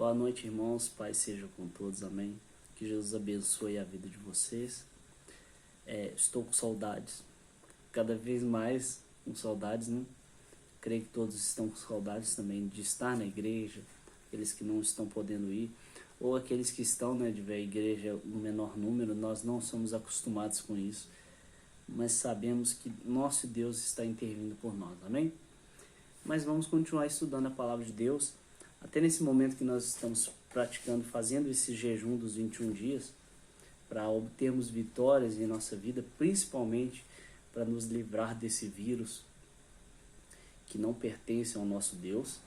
Boa noite, irmãos. Paz seja com todos, amém. Que Jesus abençoe a vida de vocês. Estou com saudades, cada vez mais com saudades, né? Creio que todos estão com saudades também de estar na igreja, aqueles que não estão podendo ir, ou aqueles que estão, né, de ver a igreja no menor número. Nós não somos acostumados com isso, mas sabemos que nosso Deus está intervindo por nós, amém? Mas vamos continuar estudando a palavra de Deus, até nesse momento que nós estamos praticando, fazendo esse jejum dos 21 dias, para obtermos vitórias em nossa vida, principalmente para nos livrar desse vírus que não pertence ao nosso Deus.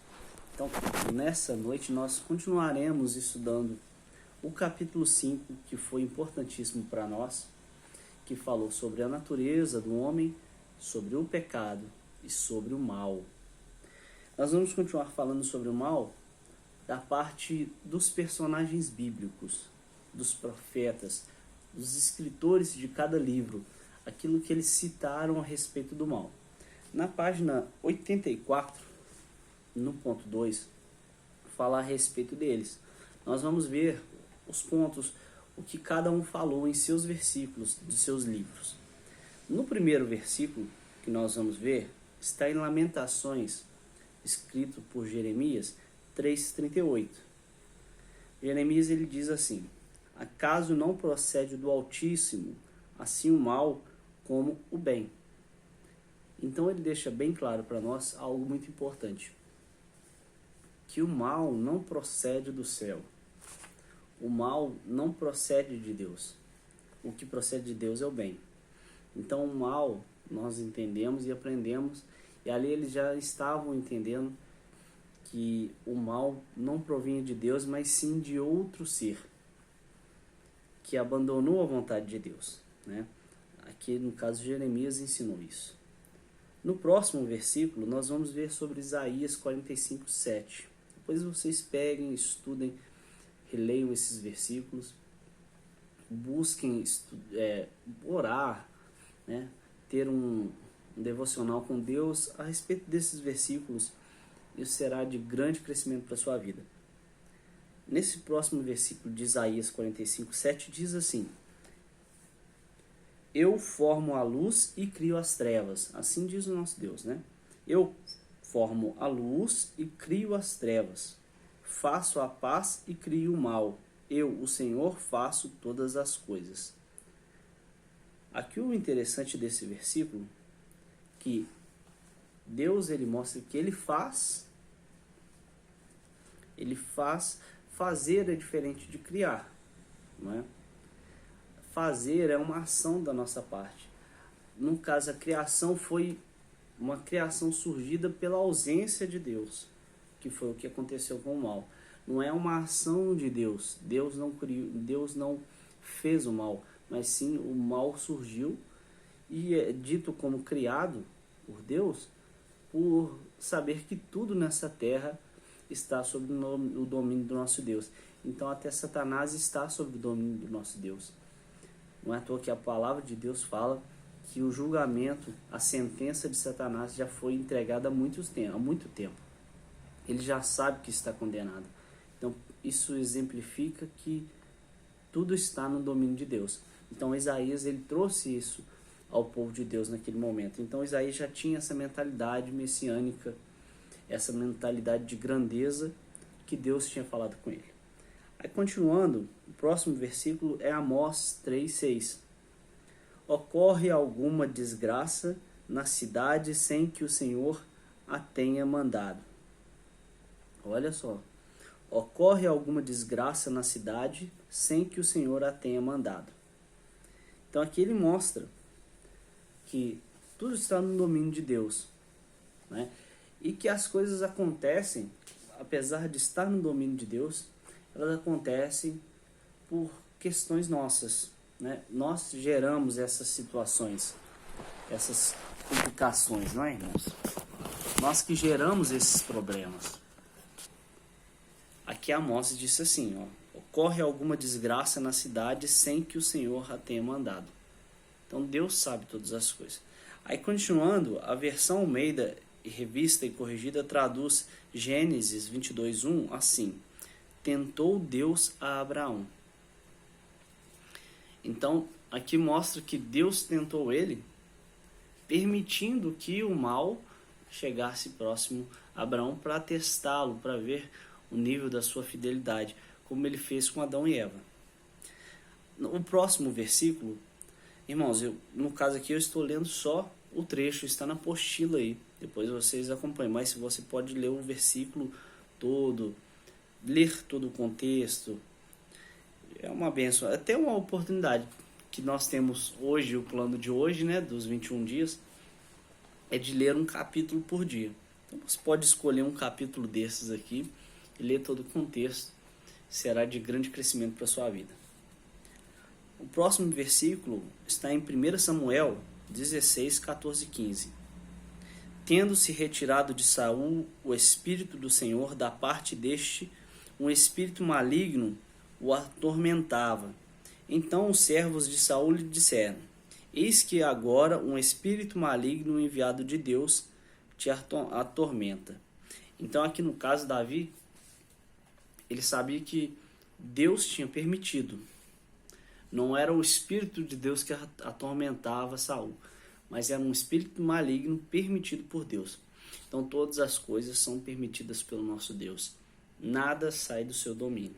Então, nessa noite nós continuaremos estudando o capítulo 5, que foi importantíssimo para nós, que falou sobre a natureza do homem, sobre o pecado e sobre o mal. Nós vamos continuar falando sobre o mal da parte dos personagens bíblicos, dos profetas, dos escritores de cada livro, aquilo que eles citaram a respeito do mal. Na página 84, no ponto 2, fala a respeito deles. Nós vamos ver os pontos, o que cada um falou em seus versículos de seus livros. No primeiro versículo que nós vamos ver, está em Lamentações, escrito por Jeremias 3,38. Jeremias ele diz assim: acaso não procede do Altíssimo assim o mal como o bem? Então ele deixa bem claro para nós algo muito importante, que o mal não procede do céu, o mal não procede de Deus, o que procede de Deus é o bem. Então o mal nós entendemos e aprendemos, e ali eles já estavam entendendo que o mal não provinha de Deus, mas sim de outro ser, que abandonou a vontade de Deus, né? Aqui no caso Jeremias ensinou isso. No próximo versículo nós vamos ver sobre Isaías 45:7. Depois vocês peguem, estudem, releiam esses versículos, busquem orar, né? Ter um devocional com Deus a respeito desses versículos. Isso será de grande crescimento para a sua vida. Nesse próximo versículo de Isaías 45:7 diz assim: eu formo a luz e crio as trevas. Assim diz o nosso Deus, né? Eu formo a luz e crio as trevas. Faço a paz e crio o mal. Eu, o Senhor, faço todas as coisas. Aqui o interessante desse versículo, que Deus ele mostra que ele faz. Fazer é diferente de criar, não é? Fazer é uma ação da nossa parte. No caso, a criação foi uma criação surgida pela ausência de Deus, que foi o que aconteceu com o mal. Não é uma ação de Deus. Deus não criou, Deus não fez o mal, mas sim o mal surgiu e é dito como criado por Deus, por saber que tudo nessa terra está sob o domínio do nosso Deus. Então até Satanás está sob o domínio do nosso Deus. Não é à toa que a palavra de Deus fala que o julgamento, a sentença de Satanás já foi entregada há muito tempo. Ele já sabe que está condenado. Então isso exemplifica que tudo está no domínio de Deus. Então Isaías ele trouxe isso ao povo de Deus naquele momento. Então Isaías já tinha essa mentalidade messiânica, essa mentalidade de grandeza que Deus tinha falado com ele. Aí continuando, o próximo versículo é Amós 3,6. Ocorre alguma desgraça na cidade sem que o Senhor a tenha mandado. Olha só. Ocorre alguma desgraça na cidade sem que o Senhor a tenha mandado. Então aqui ele mostra que tudo está no domínio de Deus, né? E que as coisas acontecem, apesar de estar no domínio de Deus, elas acontecem por questões nossas, né? Nós geramos essas situações, essas complicações, não é, irmãos? Nós que geramos esses problemas. Aqui Amós disse assim, ó: ocorre alguma desgraça na cidade sem que o Senhor a tenha mandado. Então Deus sabe todas as coisas. Aí continuando, a versão Almeida Revista e Corrigida traduz Gênesis 22:1 assim: tentou Deus a Abraão. Então, aqui mostra que Deus tentou ele, permitindo que o mal chegasse próximo a Abraão para testá-lo, para ver o nível da sua fidelidade, como ele fez com Adão e Eva. O próximo versículo, irmãos, no caso aqui eu estou lendo só o trecho, está na apostila aí, depois vocês acompanham, mas se você pode ler o versículo todo, ler todo o contexto, é uma bênção, é até uma oportunidade que nós temos hoje, o plano de hoje, né, dos 21 dias, é de ler um capítulo por dia. Então você pode escolher um capítulo desses aqui e ler todo o contexto, será de grande crescimento para a sua vida. O próximo versículo está em 1 Samuel 16, 14 e 15. Tendo-se retirado de Saul o Espírito do Senhor, da parte deste, um espírito maligno o atormentava. Então os servos de Saul lhe disseram: eis que agora um espírito maligno enviado de Deus te atormenta. Então aqui no caso Davi, ele sabia que Deus tinha permitido. Não era o Espírito de Deus que atormentava Saul, mas era um espírito maligno permitido por Deus. Então todas as coisas são permitidas pelo nosso Deus. Nada sai do seu domínio.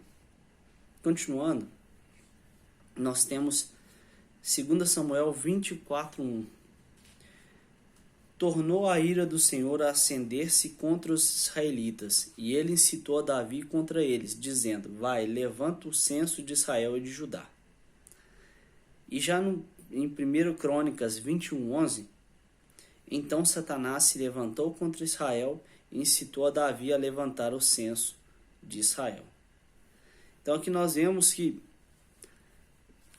Continuando, nós temos 2 Samuel 24:1. Tornou a ira do Senhor a acender-se contra os israelitas, e ele incitou a Davi contra eles, dizendo: vai, levanta o censo de Israel e de Judá. E já em 1 Crônicas 21:11, então Satanás se levantou contra Israel e incitou a Davi a levantar o censo de Israel. Então aqui nós vemos que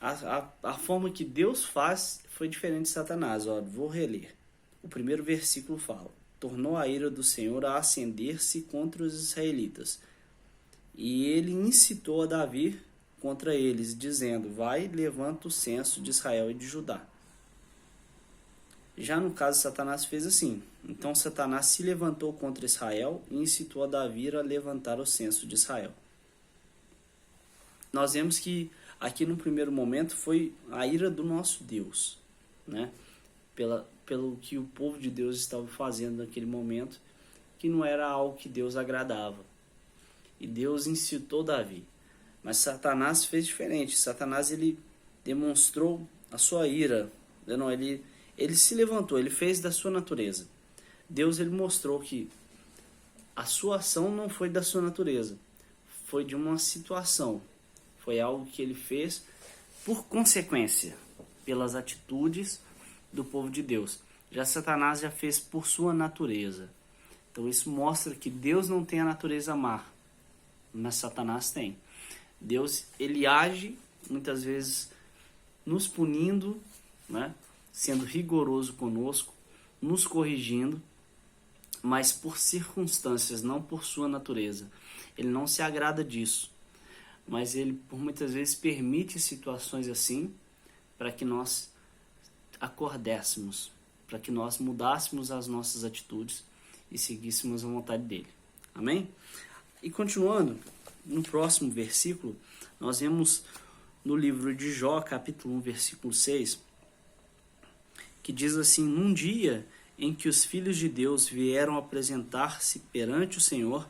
a forma que Deus faz foi diferente de Satanás. Ó, vou reler. O primeiro versículo fala: tornou a ira do Senhor a acender-se contra os israelitas, e ele incitou a Davi contra eles, dizendo: vai, levanta o censo de Israel e de Judá. Já no caso, Satanás fez assim. Então Satanás se levantou contra Israel e incitou a Davi a levantar o censo de Israel. Nós vemos que aqui no primeiro momento foi a ira do nosso Deus, né? Pelo que o povo de Deus estava fazendo naquele momento, que não era algo que Deus agradava. E Deus incitou Davi. Mas Satanás fez diferente. Satanás, ele demonstrou a sua ira. Não, ele se levantou, ele fez da sua natureza. Deus, ele mostrou que a sua ação não foi da sua natureza, foi de uma situação. Foi algo que ele fez por consequência, pelas atitudes do povo de Deus. Já Satanás já fez por sua natureza. Então isso mostra que Deus não tem a natureza má, mas Satanás tem. Deus, ele age muitas vezes nos punindo, né? Sendo rigoroso conosco, nos corrigindo, mas por circunstâncias, não por sua natureza. Ele não se agrada disso, mas ele por muitas vezes permite situações assim para que nós acordássemos, para que nós mudássemos as nossas atitudes e seguíssemos a vontade dele. Amém? E continuando, no próximo versículo, nós vemos no livro de Jó, capítulo 1, versículo 6, que diz assim: num dia em que os filhos de Deus vieram apresentar-se perante o Senhor,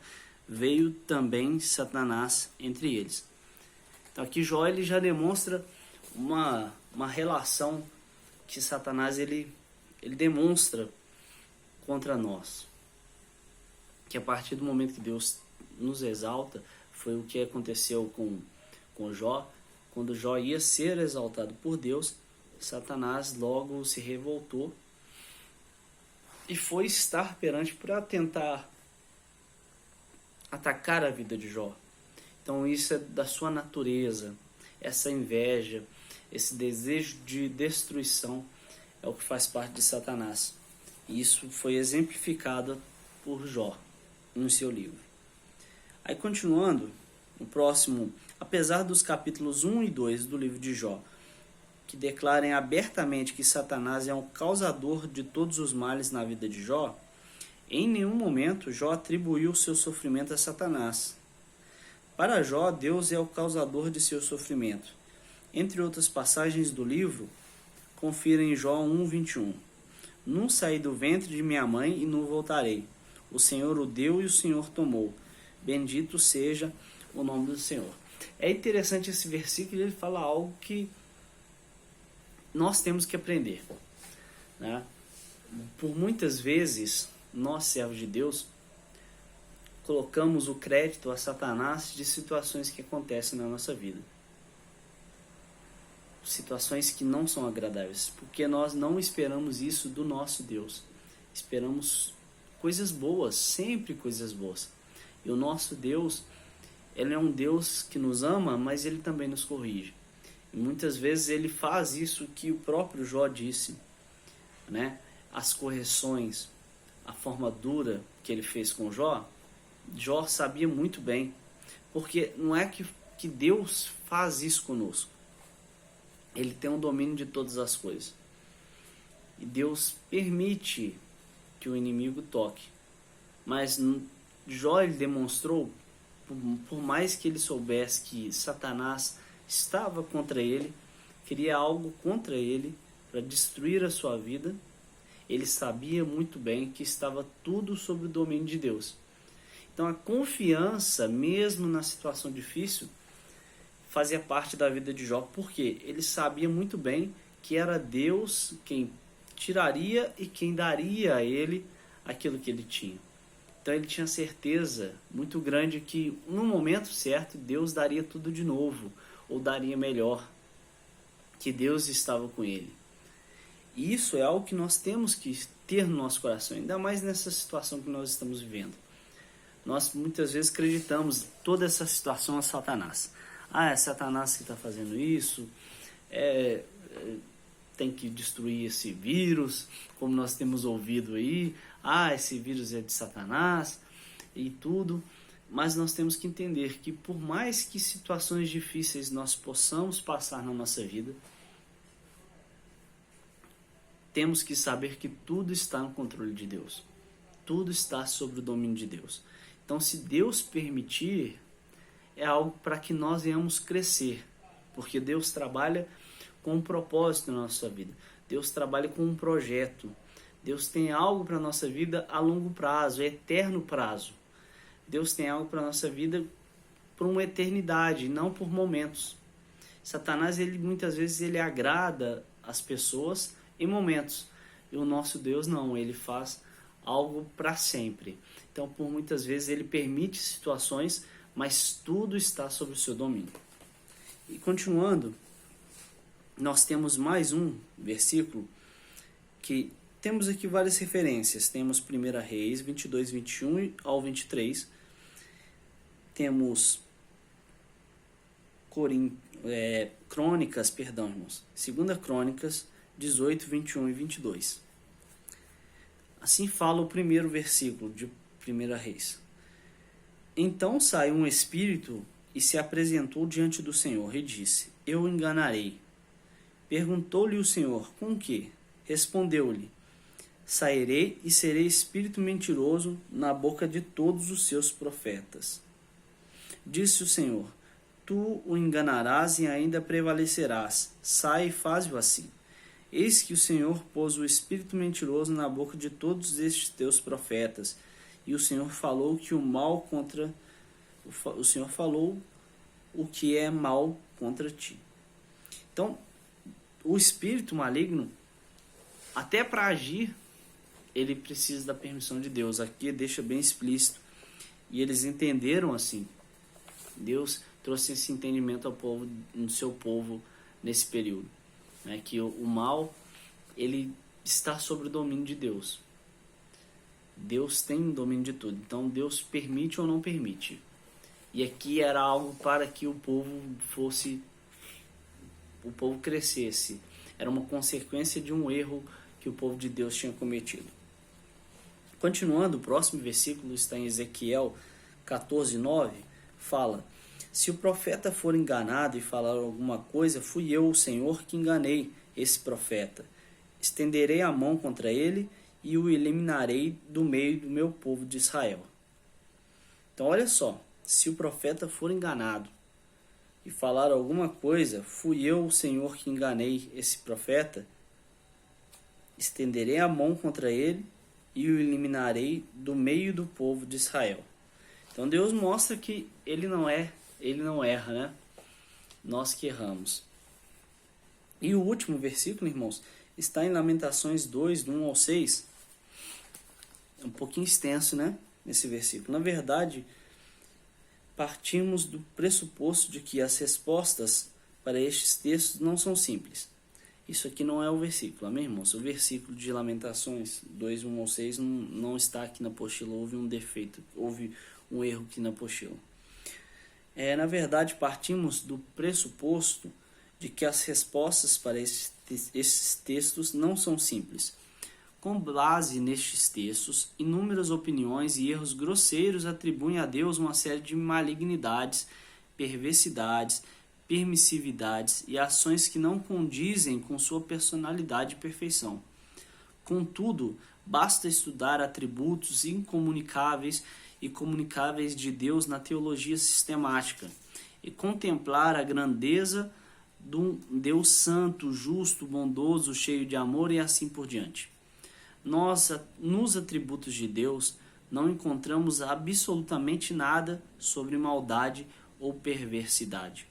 veio também Satanás entre eles. Então aqui Jó, ele já demonstra uma relação que Satanás ele demonstra contra nós. Que a partir do momento que Deus nos exalta, foi o que aconteceu com Jó. Quando Jó ia ser exaltado por Deus, Satanás logo se revoltou e foi estar perante para tentar atacar a vida de Jó. Então isso é da sua natureza, essa inveja, esse desejo de destruição é o que faz parte de Satanás. E isso foi exemplificado por Jó no seu livro. Aí continuando, o próximo, apesar dos capítulos 1 e 2 do livro de Jó, que declarem abertamente que Satanás é o causador de todos os males na vida de Jó, em nenhum momento Jó atribuiu seu sofrimento a Satanás. Para Jó, Deus é o causador de seu sofrimento. Entre outras passagens do livro, confira em Jó 1:21. Não saí do ventre de minha mãe e não voltarei. O Senhor o deu e o Senhor tomou. Bendito seja o nome do Senhor. É interessante esse versículo, ele fala algo que nós temos que aprender, né? Por muitas vezes, nós, servos de Deus, colocamos o crédito a Satanás de situações que acontecem na nossa vida. Situações que não são agradáveis, porque nós não esperamos isso do nosso Deus. Esperamos coisas boas, sempre coisas boas. E o nosso Deus, ele é um Deus que nos ama, mas ele também nos corrige. E muitas vezes ele faz isso que o próprio Jó disse, né? As correções, a forma dura que ele fez com Jó, Jó sabia muito bem, porque não é que Deus faz isso conosco. Ele tem um domínio de todas as coisas. E Deus permite que o inimigo toque. Mas Jó, ele demonstrou, por mais que ele soubesse que Satanás estava contra ele, queria algo contra ele para destruir a sua vida, ele sabia muito bem que estava tudo sob o domínio de Deus. Então a confiança, mesmo na situação difícil, fazia parte da vida de Jó, porque ele sabia muito bem que era Deus quem tiraria e quem daria a ele aquilo que ele tinha. Então ele tinha certeza muito grande que no momento certo Deus daria tudo de novo, ou daria melhor, que Deus estava com ele. E isso é algo que nós temos que ter no nosso coração, ainda mais nessa situação que nós estamos vivendo. Nós muitas vezes acreditamos toda essa situação a Satanás. É Satanás que está fazendo isso, tem que destruir esse vírus, como nós temos ouvido aí, esse vírus é de Satanás e tudo. Mas nós temos que entender que por mais que situações difíceis nós possamos passar na nossa vida, temos que saber que tudo está no controle de Deus. Tudo está sob o domínio de Deus. Então, se Deus permitir, é algo para que nós venhamos crescer. Porque Deus trabalha com um propósito na nossa vida. Deus trabalha com um projeto. Deus tem algo para a nossa vida a longo prazo, a eterno prazo. Deus tem algo para a nossa vida por uma eternidade, não por momentos. Satanás, muitas vezes, ele agrada as pessoas em momentos. E o nosso Deus não, ele faz algo para sempre. Então, por muitas vezes, ele permite situações, mas tudo está sob o seu domínio. E continuando, nós temos mais um versículo que temos aqui várias referências. Temos 1 Reis 22, 21 ao 23. Temos Crônicas, irmãos. 2 Crônicas 18, 21 e 22. Assim fala o primeiro versículo de 1 Reis. Então saiu um espírito e se apresentou diante do Senhor e disse: Eu o enganarei. Perguntou-lhe o Senhor: Com que? Respondeu-lhe: Sairei e serei espírito mentiroso na boca de todos os seus profetas. Disse o Senhor: Tu o enganarás e ainda prevalecerás. Sai e faze-o assim. Eis que o Senhor pôs o espírito mentiroso na boca de todos estes teus profetas, e o Senhor falou que o Senhor falou o que é mal contra ti. Então, o espírito maligno, até para agir, ele precisa da permissão de Deus. Aqui deixa bem explícito. E eles entenderam assim. Deus trouxe esse entendimento ao povo, no seu povo nesse período, né? Que o mal, ele está sob o domínio de Deus. Deus tem domínio de tudo. Então Deus permite ou não permite. E aqui era algo para que o povo crescesse. Era uma consequência de um erro que o povo de Deus tinha cometido. Continuando, o próximo versículo está em Ezequiel 14:9, fala: Se o profeta for enganado e falar alguma coisa, fui eu, o Senhor, que enganei esse profeta. Estenderei a mão contra ele e o eliminarei do meio do meu povo de Israel. Então olha só, se o profeta for enganado e falar alguma coisa, fui eu, o Senhor, que enganei esse profeta, estenderei a mão contra ele e o eliminarei do meio do povo de Israel. Então Deus mostra que ele não erra, né? Nós que erramos. E o último versículo, irmãos, está em Lamentações 2, do 1 ao 6. É um pouquinho extenso, né? Nesse versículo. Na verdade, partimos do pressuposto de que as respostas para estes textos não são simples. Isso aqui não é o versículo, amém, irmãos? O versículo de Lamentações 2, 1 ao 6 não está aqui na apostila, houve um defeito, houve um erro aqui na apostila. Na verdade, partimos do pressuposto de que as respostas para esses textos não são simples. Com base nestes textos, inúmeras opiniões e erros grosseiros atribuem a Deus uma série de malignidades, perversidades, permissividades e ações que não condizem com sua personalidade e perfeição. Contudo, basta estudar atributos incomunicáveis e comunicáveis de Deus na teologia sistemática e contemplar a grandeza de um Deus santo, justo, bondoso, cheio de amor e assim por diante. Nós, nos atributos de Deus, não encontramos absolutamente nada sobre maldade ou perversidade.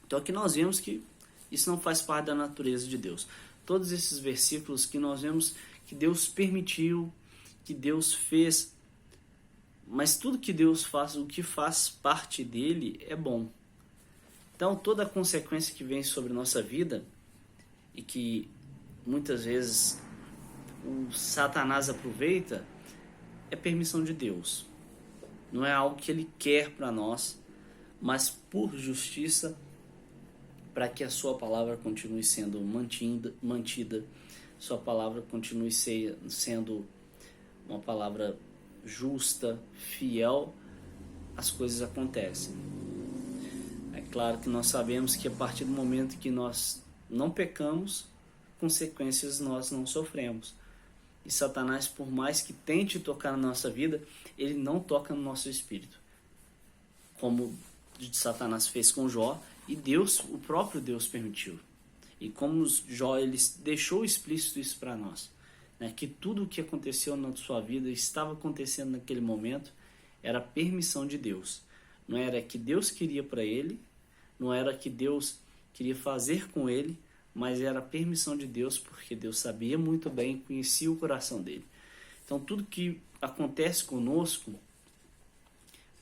Então aqui nós vemos que isso não faz parte da natureza de Deus. Todos esses versículos que nós vemos que Deus permitiu, que Deus fez, mas tudo que Deus faz, o que faz parte dele é bom. Então toda a consequência que vem sobre nossa vida e que muitas vezes o Satanás aproveita é permissão de Deus. Não é algo que ele quer para nós, mas por justiça, para que a sua palavra continue sendo mantida, sua palavra continue sendo uma palavra justa, fiel, as coisas acontecem. É claro que nós sabemos que a partir do momento que nós não pecamos, consequências nós não sofremos. E Satanás, por mais que tente tocar na nossa vida, ele não toca no nosso espírito. Como Satanás fez com Jó, e Deus, o próprio Deus, permitiu. E como Jó, ele deixou explícito isso para nós, né? Que tudo o que aconteceu na sua vida, estava acontecendo naquele momento, era permissão de Deus. Não era que Deus queria para ele, não era que Deus queria fazer com ele, mas era a permissão de Deus, porque Deus sabia muito bem, conhecia o coração dele. Então tudo que acontece conosco,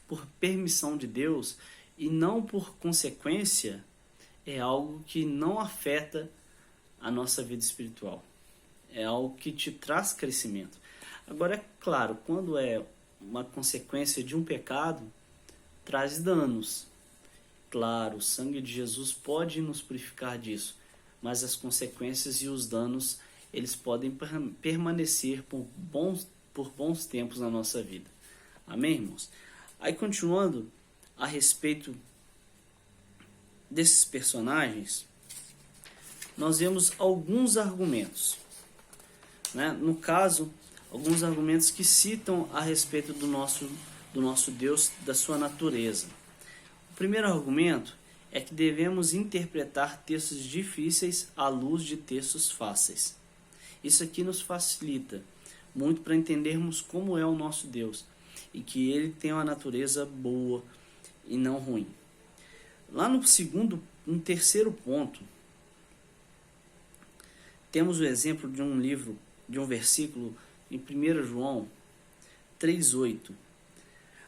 por permissão de Deus, e não por consequência, é algo que não afeta a nossa vida espiritual. É algo que te traz crescimento. Agora, é claro, quando é uma consequência de um pecado, traz danos. Claro, o sangue de Jesus pode nos purificar disso, mas as consequências e os danos, eles podem permanecer por bons tempos na nossa vida. Amém, irmãos? Aí, continuando a respeito desses personagens, nós vemos alguns argumentos, né? No caso, alguns argumentos que citam a respeito do nosso Deus, da sua natureza. O primeiro argumento é que devemos interpretar textos difíceis à luz de textos fáceis. Isso aqui nos facilita muito para entendermos como é o nosso Deus e que ele tem uma natureza boa e não ruim. Lá no terceiro ponto, temos o exemplo de um versículo em 1 João 3,8.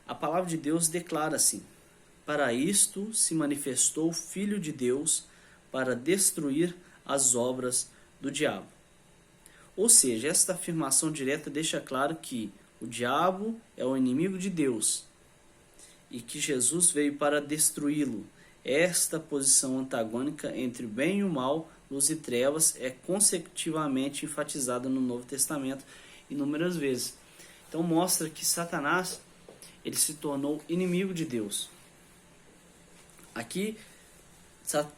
A palavra de Deus declara assim: para isto se manifestou o Filho de Deus, para destruir as obras do diabo. Ou seja, esta afirmação direta deixa claro que o diabo é o inimigo de Deus e que Jesus veio para destruí-lo. Esta posição antagônica entre o bem e o mal, luz e trevas, é consecutivamente enfatizada no Novo Testamento inúmeras vezes. Então mostra que Satanás, ele se tornou inimigo de Deus. Aqui,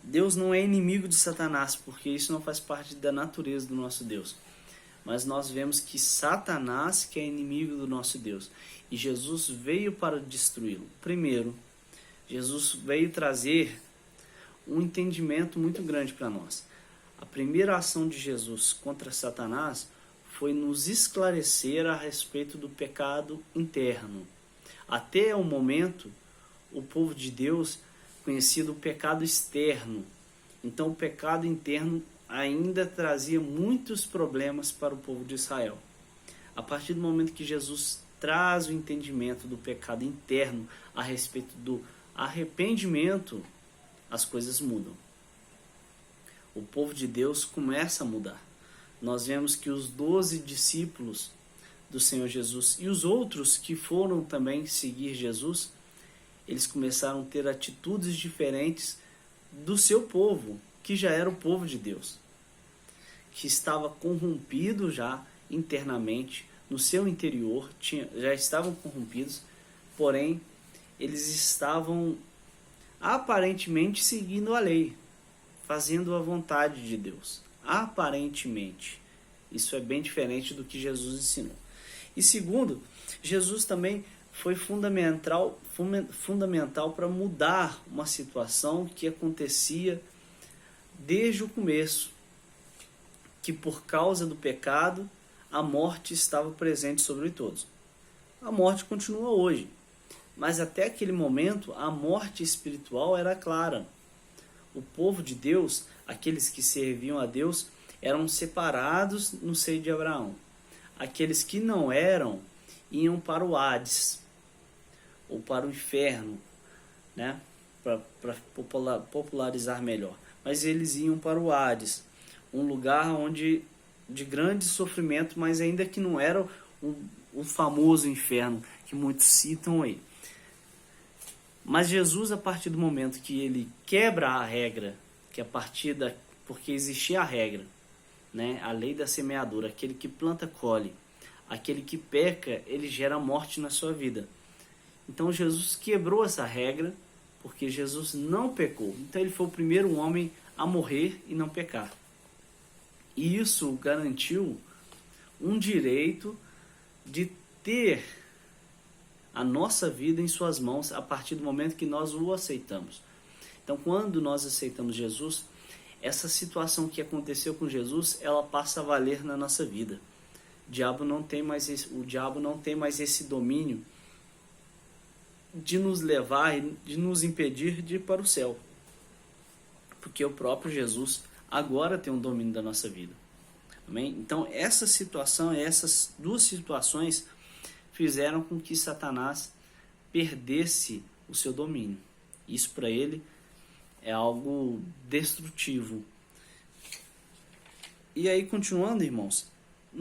Deus não é inimigo de Satanás, porque isso não faz parte da natureza do nosso Deus. mas nós vemos que Satanás que é inimigo do nosso Deus. E Jesus veio para destruí-lo. Primeiro, Jesus veio trazer um entendimento muito grande para nós. A primeira ação de Jesus contra Satanás foi nos esclarecer a respeito do pecado interno. Até o momento, o povo de Deus conhecia o pecado externo. Então, o pecado interno ainda trazia muitos problemas para o povo de Israel. A partir do momento que Jesus traz o entendimento do pecado interno a respeito do arrependimento, as coisas mudam. O povo de Deus começa a mudar. Nós vemos que os 12 discípulos do Senhor Jesus e os outros que foram também seguir Jesus, eles começaram a ter atitudes diferentes do seu povo, que já era o povo de Deus, que estava corrompido já internamente, no seu interior, já estavam corrompidos, porém, eles estavam aparentemente seguindo a lei, fazendo a vontade de Deus. Aparentemente. Isso é bem diferente do que Jesus ensinou. E segundo, Jesus também foi fundamental para mudar uma situação que acontecia desde o começo, que por causa do pecado, a morte estava presente sobre todos. A morte continua hoje, mas até aquele momento a morte espiritual era clara. O povo de Deus, aqueles que serviam a Deus, eram separados no seio de Abraão. Aqueles que não eram, iam para o Hades, ou para o inferno, né? Para popularizar melhor. Mas eles iam para o Hades, um lugar onde de grande sofrimento, mas ainda que não era o famoso inferno que muitos citam aí. Mas Jesus, a partir do momento que ele quebra a regra, que porque existia a regra, né? A lei da semeadura, aquele que planta colhe, aquele que peca, ele gera morte na sua vida. Então Jesus quebrou essa regra, porque Jesus não pecou. Então ele foi o primeiro homem a morrer e não pecar. E isso garantiu um direito de ter a nossa vida em suas mãos a partir do momento que nós o aceitamos. Então, quando nós aceitamos Jesus, essa situação que aconteceu com Jesus, ela passa a valer na nossa vida. O diabo não tem mais esse domínio de nos levar e de nos impedir de ir para o céu. Porque o próprio Jesus agora tem um domínio da nossa vida. Amém? Então, essas duas situações fizeram com que Satanás perdesse o seu domínio. Isso para ele é algo destrutivo. E aí, continuando, irmãos,